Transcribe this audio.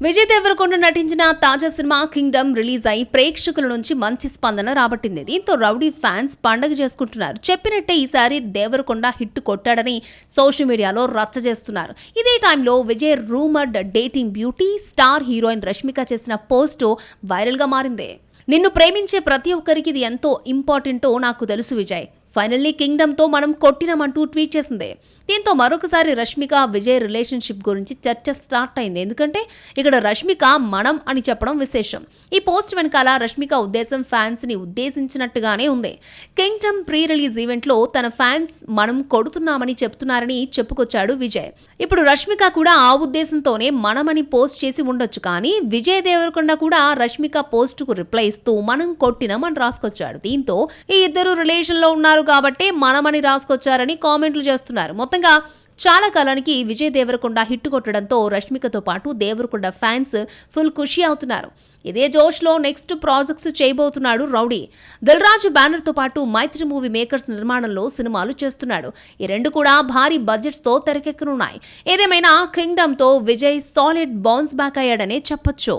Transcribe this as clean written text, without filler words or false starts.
విజయ్ దేవరకొండ నటించిన తాజా cinema Kingdom release అయి ప్రేక్షకుల నుంచి మంచి స్పందన రాబట్టింది. దీంతో రౌడీ ఫ్యాన్స్ పండగ చేసుకుంటున్నారు. చెప్పినట్టే ఈసారి దేవరకొండ హిట్ కొట్టాడని సోషల్ మీడియాలో రచ్చ చేస్తున్నారు. ఇదే టైంలో Vijay rumoured dating beauty star heroine Rashmika చేసిన పోస్టు వైరల్ గా మారింది. నిన్ను ప్రేమించే ప్రతి ఒక్కరికి ఇది ఎంతో ఇంపార్టెంటో నాకు తెలుసు విజయ్. ఫైనల్లీ కింగ్డమ్ తో మనం కొట్టినామంటూ ట్వీట్ చేసింది. దీంతో మరొకసారి రష్మిక విజయ్ రిలేషన్షిప్ గురించి చర్చ స్టార్ట్ అయింది. ఎందుకంటే ఇక్కడ రష్మిక మనం అని చెప్పడం విశేషం. ఈ పోస్ట్ వెనకాల రష్మిక ఉద్దేశం ఫ్యాన్స్ ని ఉద్దేశించినట్టుగానే ఉంది. కింగ్డమ్ ప్రీ రిలీజ్ ఈవెంట్ లో తన ఫ్యాన్స్ మనం కొడుతున్నామని చెప్తున్నారని చెప్పుకొచ్చాడు విజయ్. ఇప్పుడు రష్మిక కూడా ఆ ఉద్దేశంతోనే మనమని పోస్ట్ చేసి ఉండొచ్చు. కానీ విజయ్ దేవరకొండ కూడా రష్మిక పోస్ట్ కు రిప్లై ఇస్తూ మనం కొట్టినాం అని రాసుకొచ్చాడు. దీంతో ఈ ఇద్దరు రిలేషన్ లో ఉన్నారు కాబట్టి మనమని రాసుకొచ్చారని కామెంట్లు చేస్తున్నారు. మొత్తంగా చాలా కాలానికి విజయ్ దేవరకొండ హిట్ కొట్టడంతో రష్మికతో పాటు దేవరకొండ ఫ్యాన్స్ ఫుల్ ఖుషి అవుతున్నారు. ఇదే జోష్ లో నెక్స్ట్ ప్రాజెక్ట్స్ చేయబోతున్నాడు రౌడీ. దిల్ రాజు బ్యానర్ తో పాటు మైత్రి మూవీ మేకర్స్ నిర్మాణంలో సినిమాలు చేస్తున్నాడు. ఈ రెండు కూడా భారీ బడ్జెట్స్ తో తెరకెక్కనున్నాయి. ఏదేమైనా కింగ్డమ్ తో విజయ్ సాలిడ్ బౌన్స్ బ్యాక్ అయ్యాడనే చెప్పొచ్చు.